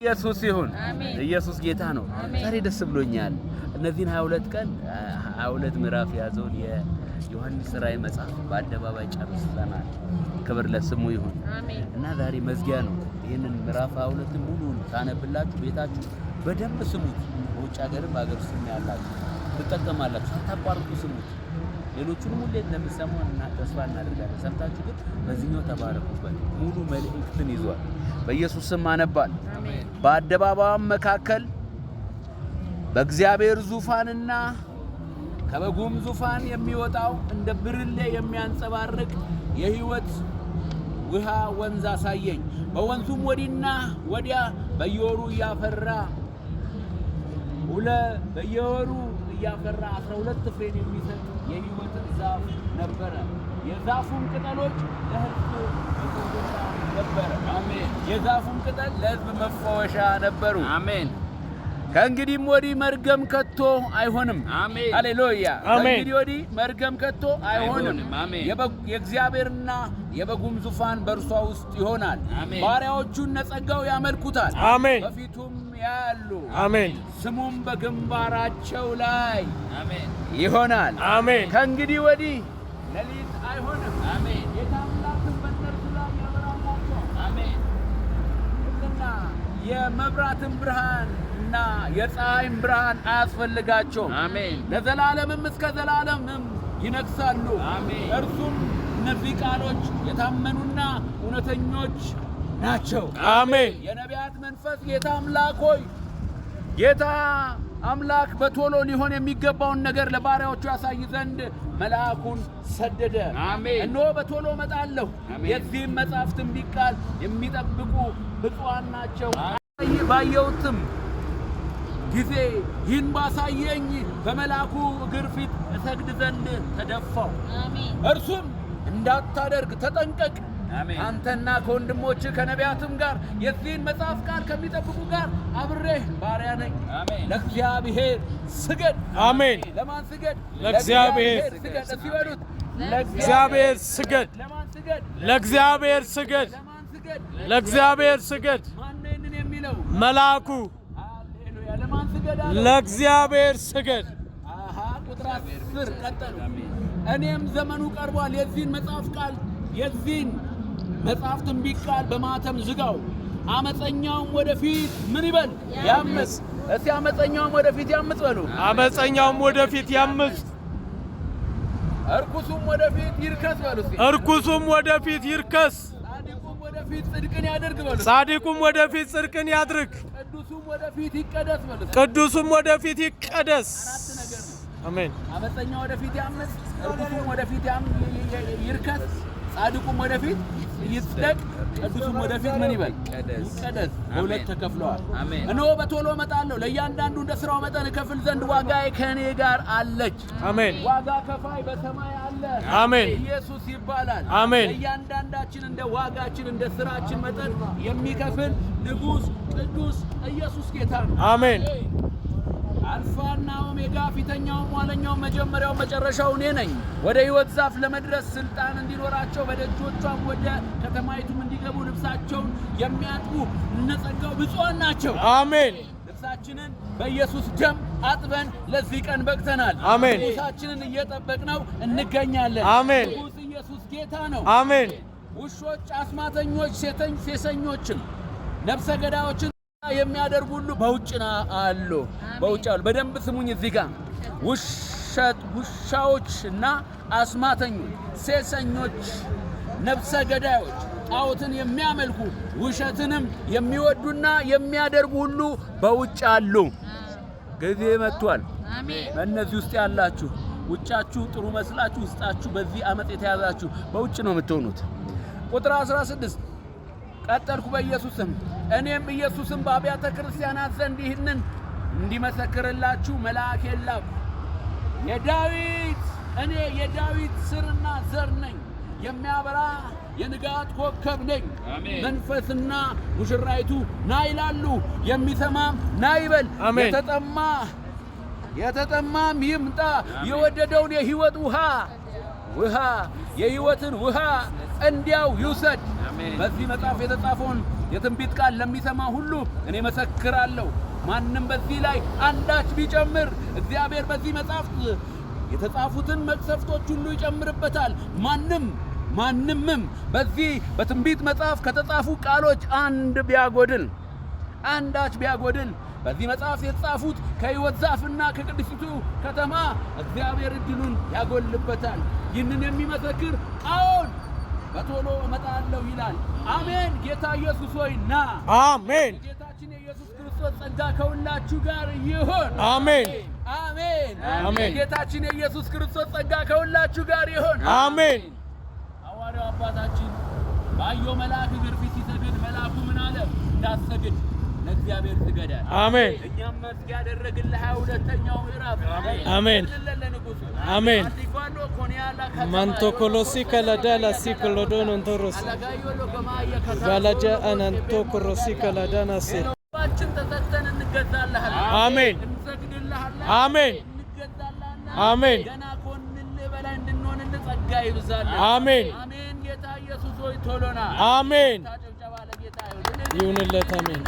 ኢየሱስ ይሁን ኢየሱስ ጌታ ነው። ዛሬ ደስ ብሎኛል። እነዚህን 22 ቀን 22 ምዕራፍ ያዘውን የዮሐንስ ራእይ መጽሐፍ በአደባባይ ጨርሰናል። ክብር ለስሙ ይሁን እና ዛሬ መዝጊያ ነው። ይሄንን ምዕራፍ 22 ሙሉን ታነብላችሁ ቤታችሁ በደንብ ስሙት። በውጭ ሀገርም በአገር ውስጥ ያላችሁ ትጠቀማላችሁ። ታቋርጡ ስሙት። ሌሎቹን ሁሉ እንደምትሰሙና ተስፋ እናደርጋለን። ሰምታችሁ ግን በዚህኛው ተባረኩበት። ሙሉ መልእክትን ይዟል። በኢየሱስ ስም አነባል። በአደባባይም መካከል በእግዚአብሔር ዙፋንና ከበጉም ዙፋን የሚወጣው እንደ ብርሌ የሚያንጸባርቅ የሕይወት ውሃ ወንዝ አሳየኝ። በወንዙም ወዲና ወዲያ በየወሩ እያፈራ 12 ፍሬን የሚሰጥ የሕይወት ዛፍ ነበረ። የዛፉም ቅጠሎች ለሕዝብ መፈወሻ ነበረ። አሜን። የዛፉም ቅጠል ለሕዝብ መፈወሻ ነበሩ። አሜን። ከእንግዲህም ወዲህ መርገም ከቶ አይሆንም። አሜን። ሃሌሉያ። ከእንግዲህ ወዲህ መርገም ከቶ አይሆንም። የእግዚአብሔርና የበጉም ዙፋን በእርሷ ውስጥ ይሆናል። ባሪያዎቹን ነጸጋው ያመልኩታል። አሜን። በፊቱም ያሉ አሜን። ስሙም በግንባራቸው ላይ አሜን ይሆናል። አሜን። ከእንግዲህ ወዲህ ሌሊት አይሆንም። አሜን። የታምላክም በእነርሱ ላይ ያበራላቸው። አሜን። እና የመብራትን ብርሃን እና የፀሐይም ብርሃን አያስፈልጋቸውም። አሜን። ለዘላለምም እስከ ዘላለምም ይነግሳሉ። አሜን። እርሱም እነዚህ ቃሎች የታመኑና እውነተኞች ናቸው። አሜን። የነቢያት መንፈስ ጌታ አምላክ ሆይ ጌታ አምላክ በቶሎ ሊሆን የሚገባውን ነገር ለባሪያዎቹ ያሳይ ዘንድ መልአኩን ሰደደ። አሜን። እነሆ በቶሎ እመጣለሁ። የዚህም መጽሐፍ ትንቢት ቃል የሚጠብቁ ብፁዓን ናቸው። ባየሁትም ጊዜ ይህን ባሳየኝ በመልአኩ እግር ፊት እሰግድ ዘንድ ተደፋው። እርሱም እንዳታደርግ ተጠንቀቅ፣ አንተና ከወንድሞች ከነቢያትም ጋር የዚህን መጽሐፍ ቃል ከሚጠብቁ ጋር አብሬህ ባሪያ ነኝ። ለእግዚአብሔር ስገድ። አሜን። ለማን ስገድ? ለእግዚአብሔር ስገድ። ሲበሉት ለእግዚአብሔር ስገድ። ለማን ስገድ? ለእግዚአብሔር ስገድ። ለማን ስገድ? ለእግዚአብሔር ስገድ። ማን ነው ይህንን የሚለው? መልአኩ። ሃሌሉያ። ለማን ስገድ አለ? ለእግዚአብሔር ስገድ። አሃ። ቁጥር 10 ቀጠሉ። እኔም ዘመኑ ቀርቧል፣ የዚህን መጽሐፍ ቃል የዚህን መጽሐፍ ትንቢት ቃል በማተም ዝጋው። አመፀኛውም ወደፊት ምን ይበል? ያምፅ። እስቲ አመፀኛውም ወደፊት ያምፅ በሉ። አመፀኛውም ወደፊት ያምፅ። እርኩሱም ወደፊት ይርከስ በሉ። እርኩሱም ወደፊት ይርከስ። ጻድቁም ወደፊት ጽድቅን ያድርግ በሉ። ጻድቁም ወደፊት ጽድቅን ያድርግ። ቅዱሱም ወደፊት ይቀደስ በሉ። ቅዱሱም ወደፊት ይቀደስ። አሜን። አመፀኛው ወደፊት ያምፅ፣ እርኩሱም ወደፊት ይርከስ፣ ጻድቁም ወደፊት ይጽደቅ፣ ቅዱሱም ወደፊት ምን ይበል? ይቀደስ። በሁለት ተከፍለዋል። እነሆ በቶሎ እመጣለሁ፣ ለእያንዳንዱ እንደ ሥራው መጠን እከፍል ዘንድ ዋጋዬ ከእኔ ጋር አለች። አሜን። ዋጋ ከፋይ በሰማይ አለ። አሜን። ኢየሱስ ይባላል። አሜን። ለእያንዳንዳችን እንደ ዋጋችን እንደ ሥራችን መጠን የሚከፍል ንጉሥ ቅዱስ ኢየሱስ ጌታ ነው። አሜን። አልፋና ኦሜጋ ፊተኛው ኋለኛው መጀመሪያው መጨረሻው እኔ ነኝ። ወደ ሕይወት ዛፍ ለመድረስ ስልጣን እንዲኖራቸው በደጆቿም ወደ ከተማይቱም እንዲገቡ ልብሳቸውን የሚያጥቡ እነጸጋው ብፁዓን ናቸው። አሜን። ልብሳችንን በኢየሱስ ደም አጥበን ለዚህ ቀን በቅተናል። አሜን። ልብሳችንን እየጠበቅነው እንገኛለን። አሜን። ንጉሥ ኢየሱስ ጌታ ነው። አሜን። ውሾች፣ አስማተኞች፣ ሴሰኞችም ነፍሰ ገዳዮችን የሚያደርጉ ሁሉ በውጭ አሉ። በውጭ አሉ። በደንብ ስሙኝ። እዚህ ጋር ውሻዎችና አስማተኞች፣ ሴሰኞች፣ ነፍሰ ገዳዮች፣ ጣዖትን የሚያመልኩ ውሸትንም የሚወዱና የሚያደርጉ ሁሉ በውጭ አሉ። ጊዜ መጥቷል። በእነዚህ ውስጥ ያላችሁ ውጫችሁ ጥሩ መስላችሁ ውስጣችሁ በዚህ ዓመት የተያዛችሁ በውጭ ነው የምትሆኑት። ቁጥር 16 ቀጠልኩ። በኢየሱስም እኔም ኢየሱስም በአብያተ ክርስቲያናት ዘንድ ይህንን እንዲመሰክርላችሁ መልአኬን ላኩ። እኔ የዳዊት ስርና ዘር ነኝ፣ የሚያበራ የንጋት ኮከብ ነኝ። መንፈስና ሙሽራይቱ ና ይላሉ፣ የሚሰማም ና ይበል። የተጠማም ይምጣ፣ የወደደውን የሕይወት የሕይወትን ውሃ እንዲያው ይውሰድ። በዚህ መጽሐፍ የተጻፈውን የትንቢት ቃል ለሚሰማ ሁሉ እኔ መሰክራለሁ። ማንም በዚህ ላይ አንዳች ቢጨምር እግዚአብሔር በዚህ መጽሐፍ የተጻፉትን መቅሰፍቶች ሁሉ ይጨምርበታል። ማንምም በዚህ በትንቢት መጽሐፍ ከተጻፉ ቃሎች አንዳች ቢያጎድል በዚህ መጽሐፍ የተጻፉት ከሕይወት ዛፍና ከቅድስቲቱ ከተማ እግዚአብሔር ዕድሉን ያጎልበታል። ይህንን የሚመሰክር አዎን በቶሎ እመጣለሁ ይላል። አሜን። ጌታ ኢየሱስ ሆይ ና። አሜን። ጌታችን የኢየሱስ ክርስቶስ ጸጋ ከሁላችሁ ጋር ይሁን። አሜን። አሜን። አሜን። ጌታችን የኢየሱስ ክርስቶስ ጸጋ ከሁላችሁ ጋር ይሁን። አሜን። ሐዋርያው አባታችን ባየው መልአክ እግር ፊት ሲሰግድ መልአኩ ምን አለ? እንዳትሰግድ ለእግዚአብሔር ስገድ። አሜን። እኛም መስጊድ ያደረግልህ 22ኛው ምዕራፍ አሜን። አሜን። ማንቶኮሎሲ ከላዳላ ሲኮሎዶን እንቶሮስ ጋላጃ አናንቶኮሮሲ ከላዳናሲ ባችን ተሰጥተን እንገዛልሃለን። አሜን። እንሰግድልሃለን። አሜን። እንገዛልሃለን። አሜን። ገና ኮንልህ በላይ እንድንሆንልህ ጸጋ ይብዛልን። አሜን። አሜን። ጌታ ኢየሱስ ሆይ ቶሎና አሜን። ታጨብጨባ ለጌታ ይሁንለት። አሜን።